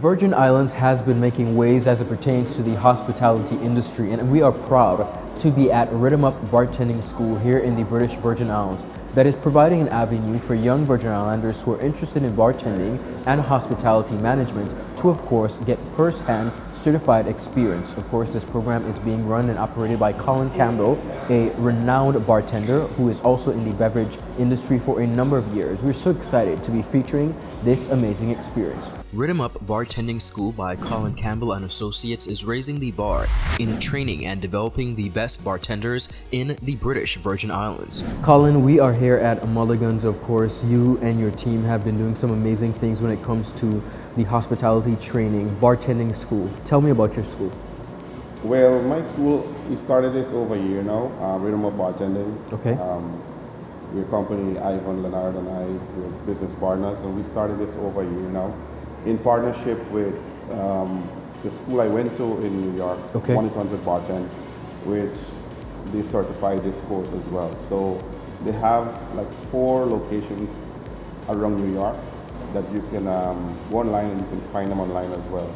Virgin Islands has been making waves as it pertains to the hospitality industry, and we are proud to be at Riddim Up Bartending School here in the British Virgin Islands that is providing an avenue for young Virgin Islanders who are interested in bartending and hospitality management to, of course, get first-hand certified experience. Of course, this program is being run and operated by Colin Campbell, a renowned bartender who is also in the beverage industry for a number of years. We're so excited to be featuring this amazing experience. Riddim Up Bartending School by Colin Campbell and Associates is raising the bar in training and developing the best bartenders in the British Virgin Islands. Colin, we are here at Mulligan's. Of course, you and your team have been doing some amazing things when it comes to the hospitality training, bartending school. Tell me about your school. Well, my school, we started this over a year now, Riddim Up Bartending. Okay. We're a company, Ivan, Leonard and I, we're business partners, and we started this over a year now in partnership with the school I went to in New York, Okay. 1-800 Bartend, which they certify this course as well. So they have like 4 locations around New York that you can go online and you can find them online as well.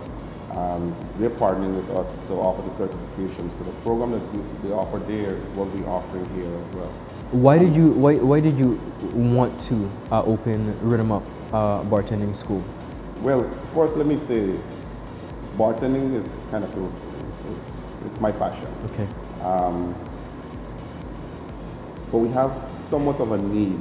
They're partnering with us to offer the certification. So the program that they offer there is what we're offering here as well. Why did you want to open Riddim Up Bartending School? Well, first let me say, bartending is kind of close to me. It's my passion. Okay. But we have somewhat of a need.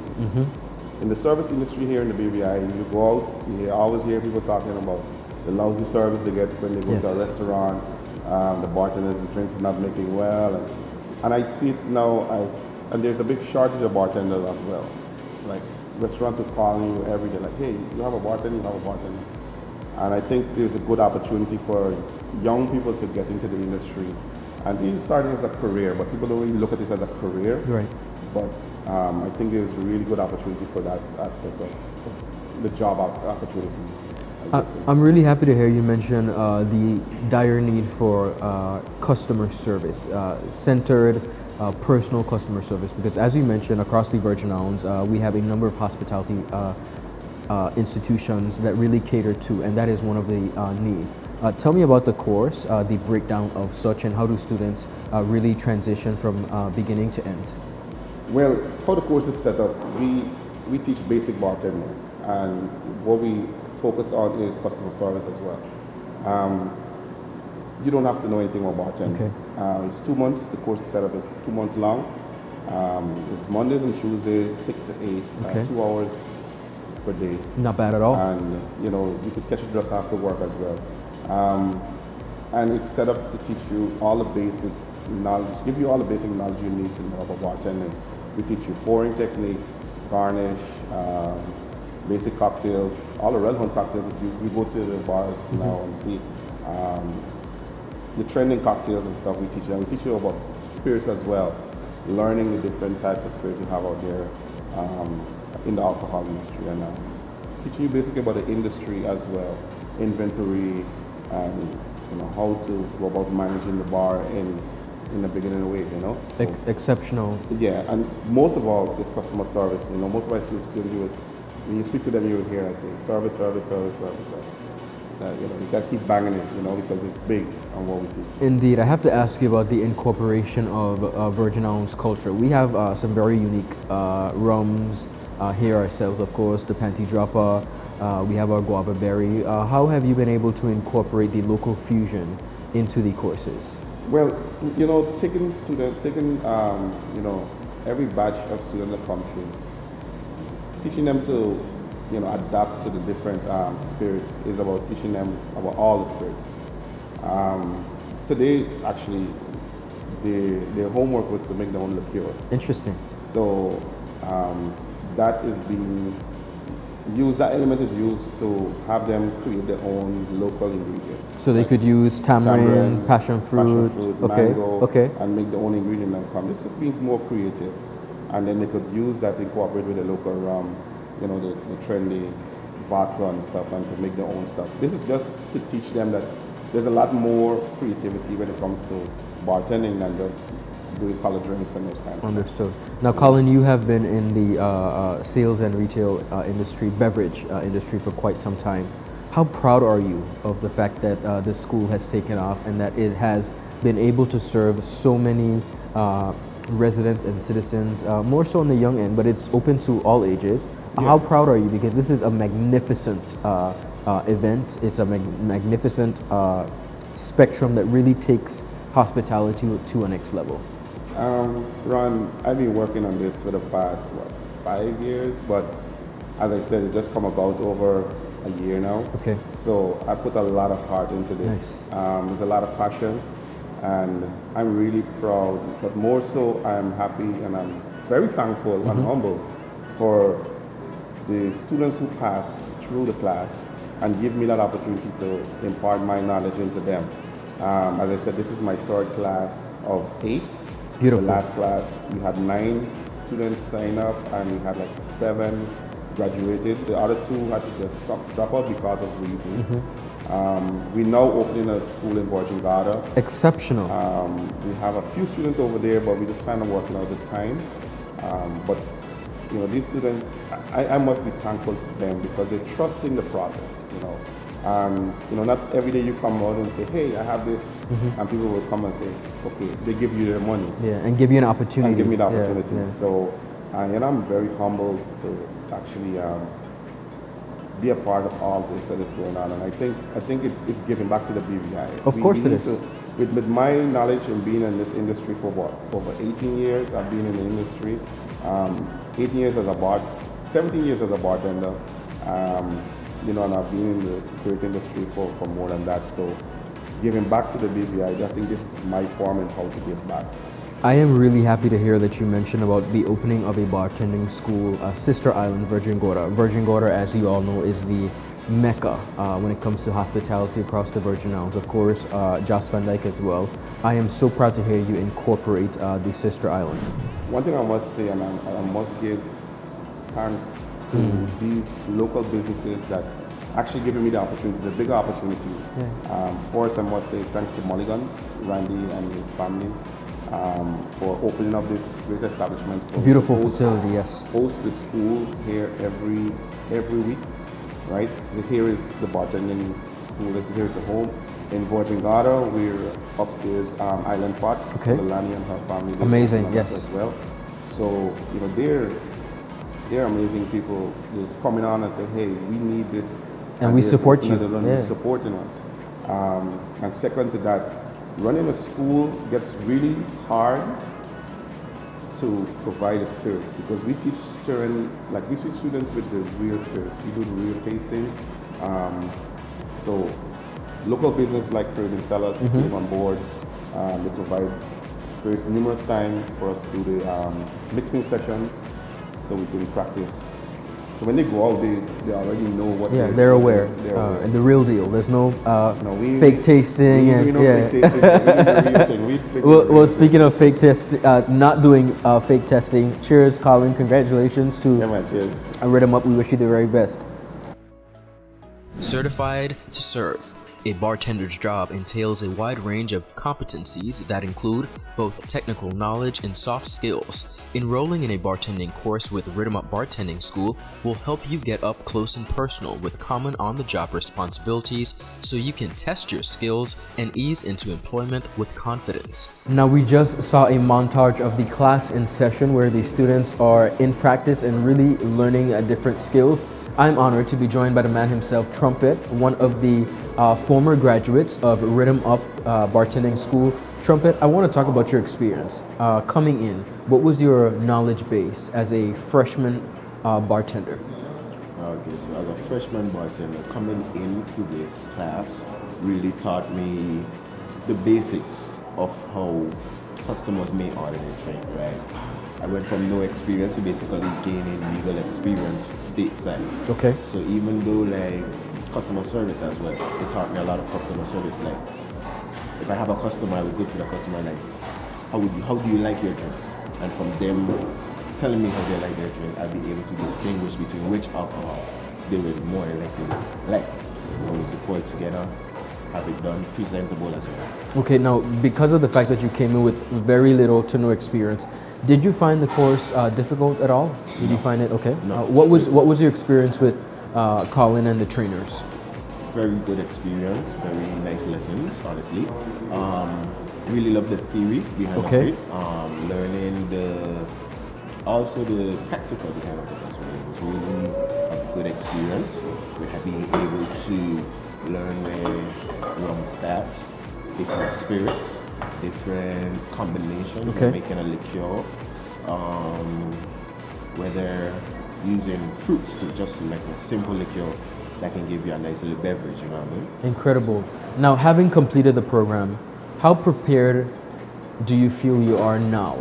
In the service industry here in the BVI, you go out, you always hear people talking about the lousy service they get when they go to a restaurant, the bartenders, the drinks are not making well. And I see it now as, and there's a big shortage of bartenders as well. Like restaurants are calling you every day, like, hey, you have a bartender, you have a bartender. And I think there's a good opportunity for young people to get into the industry. And even starting as a career, but people don't really look at this as a career. Right. But I think there's a really good opportunity for that aspect of the job opportunity. I'm really happy to hear you mention the dire need for customer service, centered personal customer service, because as you mentioned, across the Virgin Islands, we have a number of hospitality institutions that really cater to, and that is one of the needs. Tell me about the course, the breakdown of such, and how do students really transition from beginning to end? Well, how the course is set up, we teach basic bartending, and what we focus on is customer service as well. You don't have to know anything about bartending. Okay. It's 2 months. The course is set up as 2 months long. It's Mondays and Tuesdays, 6 to 8, Okay. 2 hours per day. Not bad at all. And you could catch it just after work as well. And it's set up to teach you all the basic knowledge, give you all the basic knowledge you need to know about bartending. We teach you pouring techniques, garnish, basic cocktails, all the relevant cocktails that we go to the bars now and see. The trending cocktails and stuff we teach you. And we teach you about spirits as well, learning the different types of spirits you have out there in the alcohol industry, and teaching you basically about the industry as well, inventory, and how to go about managing the bar in the beginning way, So, Exceptional. yeah, and most of all is customer service. Most of my students, when you speak to them, you will hear I say service, service, service, service, service. You got to keep banging it, because it's big on what we teach. Indeed. I have to ask you about the incorporation of Virgin Islands culture. We have some very unique rums here ourselves, of course, the Panty Dropper. We have our guava berry. How have you been able to incorporate the local fusion into the courses? Well, taking every batch of students that come through, teaching them to adapt to the different spirits is about teaching them about all the spirits. Today, actually, their homework was to make their own liqueur. Interesting. So that is being used, that element is used to have them create their own local ingredient. So they could use tamarind, passion fruit, mango, okay. and make their own ingredient and come. This is being more creative. And then they could use that to incorporate with the local rum, the trendy vodka and stuff, and to make their own stuff. This is just to teach them that there's a lot more creativity when it comes to bartending than just doing color drinks and those kind of Understood. Now, Colin, you have been in the sales and retail industry, beverage industry for quite some time. How proud are you of the fact that this school has taken off and that it has been able to serve so many residents and citizens, more so on the young end, but it's open to all ages? Yeah. How proud are you? Because this is a magnificent event. It's a magnificent spectrum that really takes hospitality to a next level. Ron, I've been working on this for the past, 5 years, but as I said, it just come about over a year now. Okay. So I put a lot of heart into this. Nice. There's a lot of passion, and I'm really proud, but more so I'm happy and I'm very thankful and humble for the students who pass through the class and give me that opportunity to impart my knowledge into them. As I said, this is my third class of 8. Beautiful. The last class, we had 9 students sign up and we had like 7 graduated. The other 2 had to just drop out because of reasons. We're now opening a school in Virgin Gorda. Exceptional. We have a few students over there, but we're just kind of working out the time. But you know, these students, I must be thankful to them because they trust in the process. You know, not every day you come out and say, "Hey, I have this," and people will come and say, "Okay," they give you their money. Yeah, and give you an opportunity. And give me the opportunity. Yeah. So, and I'm very humbled to actually be a part of all this that is going on. And I think it's giving back to the BVI. Of course it is. With my knowledge and being in this industry for over 18 years, I've been in the industry. 18 years as a 17 years as a bartender. You know, and I've been in the spirit industry for more than that. So giving back to the BVI, I think this is my form and how to give back. I am really happy to hear that you mentioned about the opening of a bartending school, Sister Island, Virgin Gorda. Virgin Gorda, as you all know, is the mecca when it comes to hospitality across the Virgin Islands. Of course, Joss Van Dyke as well. I am so proud to hear you incorporate the Sister Island. One thing I must say, and I must give thanks to these local businesses that actually giving me the opportunity, the bigger opportunity. First, I must say thanks to Mulligan's, Randy and his family, for opening up this great establishment. Beautiful facility, yes. Host the school here every week, right? Here is the bartending school. Here's the home. In Virgin Gorda, we're upstairs, Island Pot. Okay. Melanie and her family. Amazing, yes. As well. So, you know, they're amazing people. Just coming on and saying, hey, we need this. And we support you. They're supporting us. And second to that, running a school gets really hard to provide the spirits because we teach children, like we teach students with the real spirits. We do the real tasting. So local business like Riddim Sellers came on board. They provide spirits numerous times for us to do the mixing sessions so we can practice. So when they go out, they already know what they're aware. And the real deal. There's no fake tasting. Fake tasting. Well, speaking of fake not doing fake testing, cheers, Colin. Congratulations to cheers. Riddim Up. We wish you the very best. Certified to serve. A bartender's job entails a wide range of competencies that include both technical knowledge and soft skills. Enrolling in a bartending course with Riddim Up Bartending School will help you get up close and personal with common on-the-job responsibilities so you can test your skills and ease into employment with confidence. Now we just saw a montage of the class in session where the students are in practice and really learning different skills. I'm honored to be joined by the man himself, Trumpet, one of the former graduates of Riddim Up Bartending School. Trumpet, I want to talk about your experience coming in. What was your knowledge base as a freshman bartender? Okay, so as a freshman bartender, coming into this class really taught me the basics of how customers may order their drink, right? I went from no experience to basically gaining legal experience stateside. Okay. So even though like customer service as well, it taught me a lot of customer service. Like if I have a customer, I would go to the customer like, how do you like your drink? And from them telling me how they like their drink, I'd be able to distinguish between which alcohol they would more likely like. For me to pour it together, have it done, presentable as well. Okay, now because of the fact that you came in with very little to no experience, did you find the course difficult at all? Did you find it okay? No. What was your experience with Colin and the trainers? very good experience, very nice lessons, honestly. Really love the theory behind of it. Learning also the practical behind of it as well. It was really a good experience. We have been able to learn the rum stats, different spirits, different combinations of making a liqueur, whether using fruits to make a simple liqueur that can give you a nice little beverage, you know what I mean? Incredible. Now, having completed the program, how prepared do you feel you are now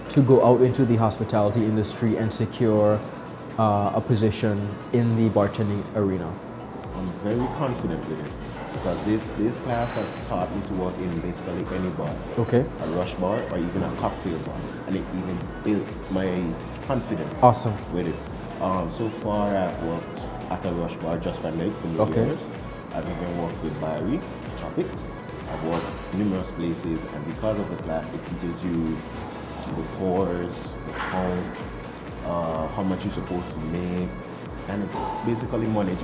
to go out into the hospitality industry and secure a position in the bartending arena? I'm very confident with it because this class has taught me to work in basically any bar. Okay. A rush bar or even a cocktail bar. And it even built my confidence with it. So far I've worked at a rush bar just for night for New Year's. I've even worked with Barry, Tropics. I've worked numerous places, and because of the class it teaches you the pours, the count, how much you're supposed to make, and basically money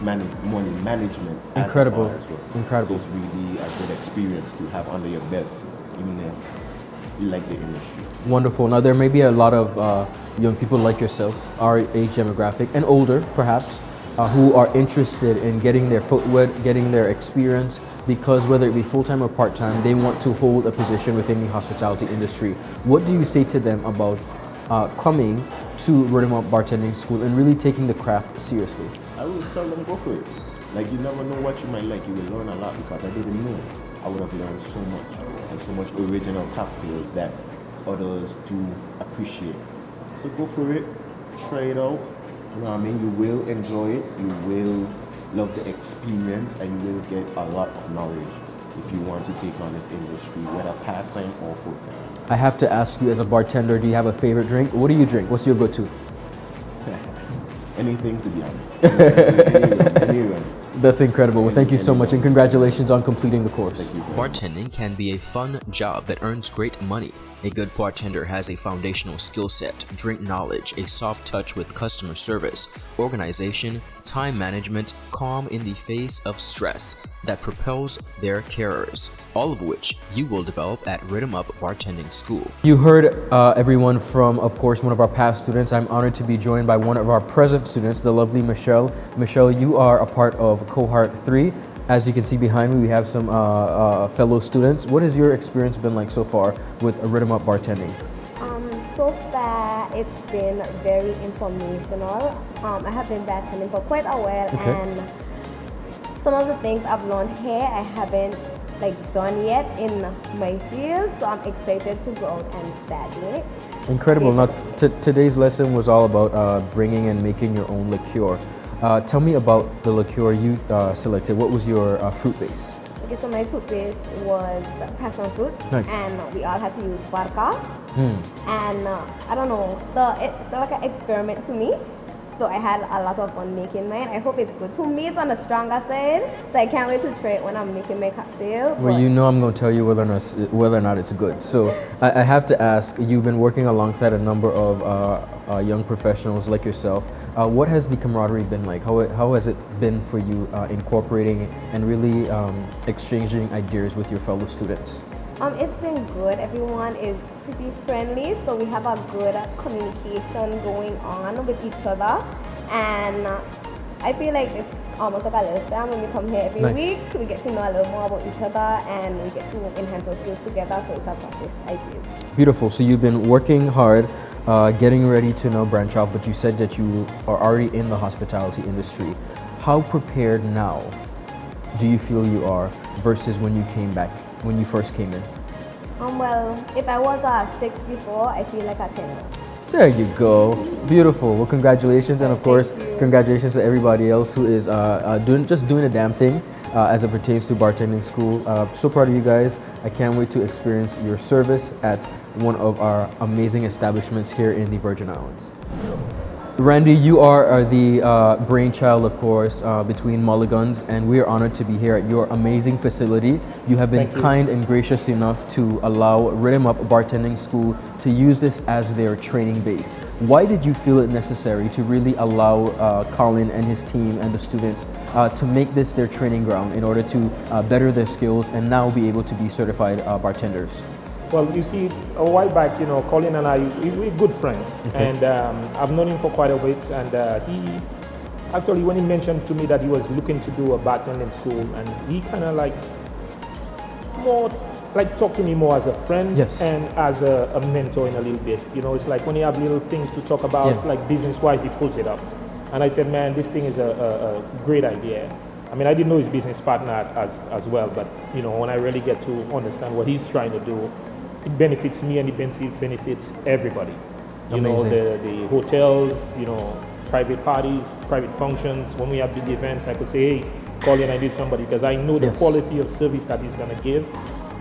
management. Incredible. As well. Incredible. So it's really a good experience to have under your belt, even if you like the industry. Wonderful. Now there may be a lot of young people like yourself, our age demographic, and older perhaps, who are interested in getting their foot wet, getting their experience, because whether it be full-time or part-time, they want to hold a position within the hospitality industry. What do you say to them about coming to Riddim Up Bartending School and really taking the craft seriously? I will tell them go for it. Like, you never know what you might like. You will learn a lot because I didn't know. I would have learned so much, and so much original cocktails that others do appreciate. So go for it, try it out. You know what I mean? You will enjoy it. You will love the experience, and you will get a lot of knowledge if you want to take on this industry, whether part-time or full-time. I have to ask you, as a bartender, do you have a favorite drink? What do you drink? What's your go-to? Anything, to be honest. Anyone. That's incredible. Well, thank you so much, and congratulations on completing the course. Thank you. Bartending can be a fun job that earns great money. A good bartender has a foundational skill set, drink knowledge, a soft touch with customer service, organization, time management, calm in the face of stress that propels their careers, all of which you will develop at Riddim Up Bartending School. You heard everyone from, of course, one of our past students. I'm honored to be joined by one of our present students, the lovely Michelle. Michelle, you are a part of Cohort 3. As you can see behind me, we have some fellow students. What has your experience been like so far with Riddim Up Bartending? So far, it's been very informational. I have been bartending for quite a while, and some of the things I've learned here I haven't done yet in my field, so I'm excited to go out and start doing it. Incredible. Now, today's lesson was all about bringing and making your own liqueur. Tell me about the liqueur you selected. What was your fruit base? Okay, so my fruit base was passion fruit, and we all had to use vodka. And I don't know, it's like an experiment to me. So I had a lot of fun making mine. I hope it's good. To me, it's on the stronger side, so I can't wait to try it when I'm making my cocktail. Well, you know I'm going to tell you whether or not it's good. So I have to ask, you've been working alongside a number of young professionals like yourself. What has the camaraderie been like? How has it been for you incorporating and really exchanging ideas with your fellow students? It's been good. Everyone is pretty friendly, so we have a good communication going on with each other, and I feel like it's almost like a little family. When we come here every week, we get to know a little more about each other, and we get to enhance our skills together, so it's a process, I feel. Beautiful. So you've been working hard, getting ready to now branch out, but you said that you are already in the hospitality industry. How prepared now do you feel you are versus when you first came in? Well, if I was a 6 before, I feel like a 10. There you go. Beautiful. Well, congratulations, and of course, congratulations to everybody else who is doing a damn thing as it pertains to bartending school. So proud of you guys. I can't wait to experience your service at one of our amazing establishments here in the Virgin Islands. Randy, you are the brainchild, of course, between Mulligans, and we are honored to be here at your amazing facility. You have been kind and gracious enough to allow Riddim Up Bartending School to use this as their training base. Why did you feel it necessary to really allow Colin and his team and the students to make this their training ground in order to better their skills and now be able to be certified bartenders? Well, you see, a while back, Colin and I, we're good friends, and I've known him for quite a bit, and he, actually, when he mentioned to me that he was looking to do a bartending school, and he kind of talked to me more as a friend and as a mentor in a little bit. It's like when you have little things to talk about, like business-wise, he pulls it up. And I said, man, this thing is a great idea. I mean, I didn't know his business partner as well, but, when I really get to understand what he's trying to do, it benefits me and it benefits everybody. The hotels, private parties, private functions. When we have big events, I could say, hey, Colin, I need somebody, because I know the quality of service that he's going to give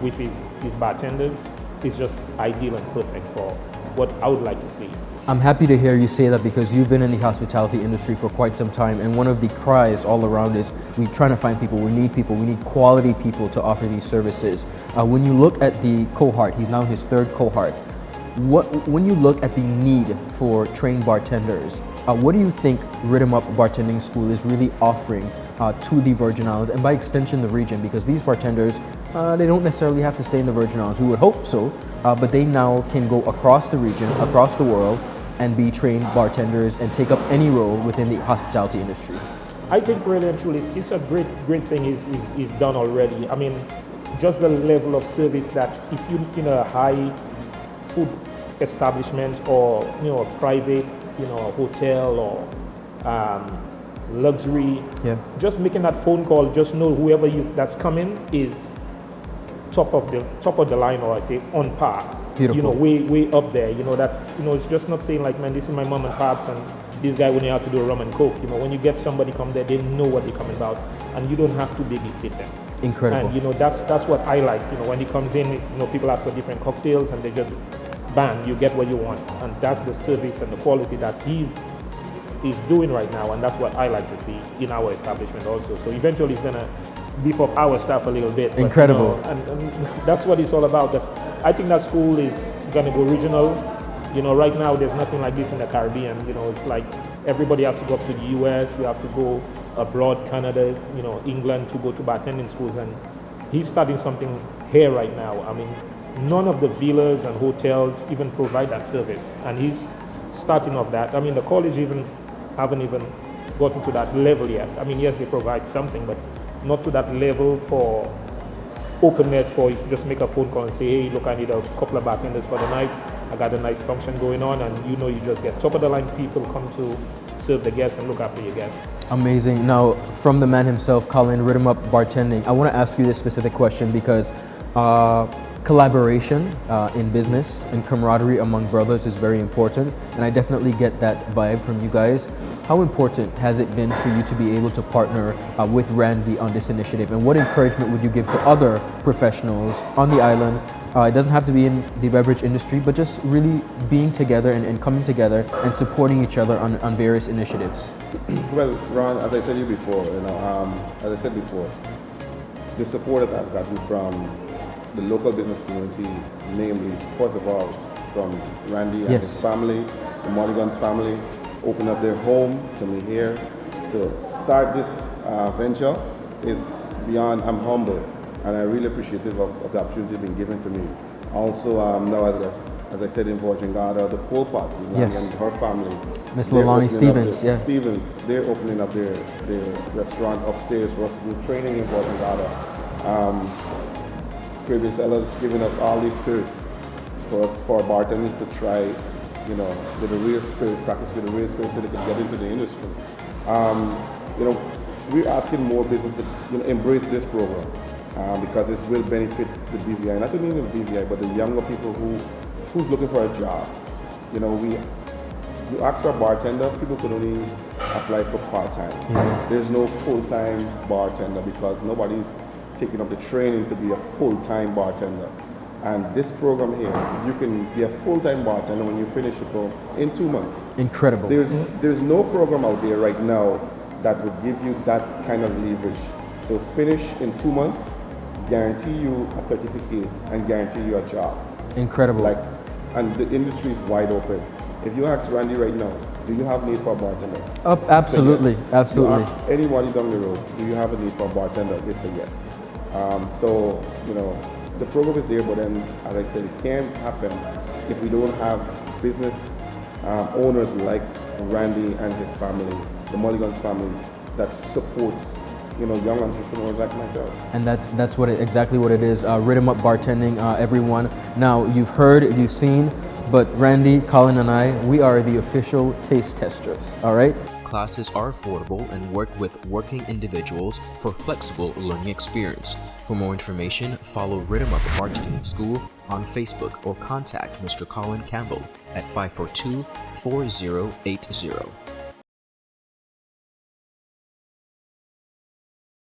with his bartenders is just ideal and perfect for what I would like to see. I'm happy to hear you say that, because you've been in the hospitality industry for quite some time, and one of the cries all around is we're trying to find people, we need quality people to offer these services. When you look at the cohort, he's now his third cohort, when you look at the need for trained bartenders, what do you think Riddim Up Bartending School is really offering to the Virgin Islands, and by extension the region? Because these bartenders, they don't necessarily have to stay in the Virgin Islands. We would hope so, but they now can go across the region, across the world, and be trained bartenders and take up any role within the hospitality industry. I think really and truly, it's a great thing is done already. I mean, just the level of service that if you're in a high food establishment or a private a hotel or luxury, just making that phone call, just know whoever that's coming is top of the line, or I say on par. Beautiful. Way up there. It's just not saying like, man, this is my mom and pops and this guy when you have to do a rum and coke. When you get somebody come there, they know what they're coming about, and you don't have to babysit them. Incredible. And that's what I like. When he comes in, people ask for different cocktails and they just bang, you get what you want, and that's the service and the quality that he's doing right now, and that's what I like to see in our establishment also. So eventually it's gonna beef up our staff a little bit. Incredible. But, and that's what it's all about. I think that school is gonna go regional. Right now there's nothing like this in the Caribbean. It's like everybody has to go up to the US, you have to go abroad, Canada, England, to go to bartending schools, and he's starting something here right now. I mean, none of the villas and hotels even provide that service, and he's starting off that. I mean, the college haven't even gotten to that level yet. I mean, yes, they provide something, but not to that level for openness for just make a phone call and say, hey, look, I need a couple of bartenders for the night. I got a nice function going on, and you just get top of the line people come to serve the guests and look after your guests. Amazing. Now, from the man himself, Colin, Riddim Up Bartending, I want to ask you this specific question because collaboration in business and camaraderie among brothers is very important, and I definitely get that vibe from you guys. How important has it been for you to be able to partner with Randy on this initiative, and what encouragement would you give to other professionals on the island? It doesn't have to be in the beverage industry, but just really being together and coming together and supporting each other on various initiatives. Well, Ron, as I said before, the support that I've gotten from the local business community, namely, first of all, from Randy and his family, the Mulligan's family, open up their home to me here to start this venture is beyond, I'm humble, and I'm really appreciative of the opportunity being given to me. Also, now as I said in Virgin Garda, the Pole Pot, and her family. Miss Lolani Stevens, Stevens, they're opening up their restaurant upstairs for us to do training in Virgin Garda. Previous sellers giving us all these spirits for bartenders to try, with a real spirit, practice with a real spirit so they can get into the industry. We're asking more business to embrace this program because it will benefit the BVI, not only the BVI, but the younger people who's looking for a job. You ask for a bartender, people could only apply for part-time. There's no full-time bartender because nobody's taking up the training to be a full-time bartender. And this program here, you can be a full-time bartender when you finish your program in 2 months. Incredible. There's no program out there right now that would give you that kind of leverage to finish in 2 months, guarantee you a certificate, and guarantee you a job. Incredible. And the industry is wide open. If you ask Randy right now, do you have need for a bartender? Absolutely, Yes. absolutely. You ask anybody down the road, do you have a need for a bartender? They say yes. So, the program is there, but then, as I said, it can't happen if we don't have business owners like Randy and his family, the Mulligan's family, that supports young entrepreneurs like myself. And that's exactly what it is. Riddim Up Bartending, everyone. Now, you've heard, you've seen, but Randy, Colin, and I, we are the official taste testers, all right? Classes are affordable and work with working individuals for flexible learning experience. For more information, follow Riddim Up Bartending School on Facebook or contact Mr. Colin Campbell at 542-4080.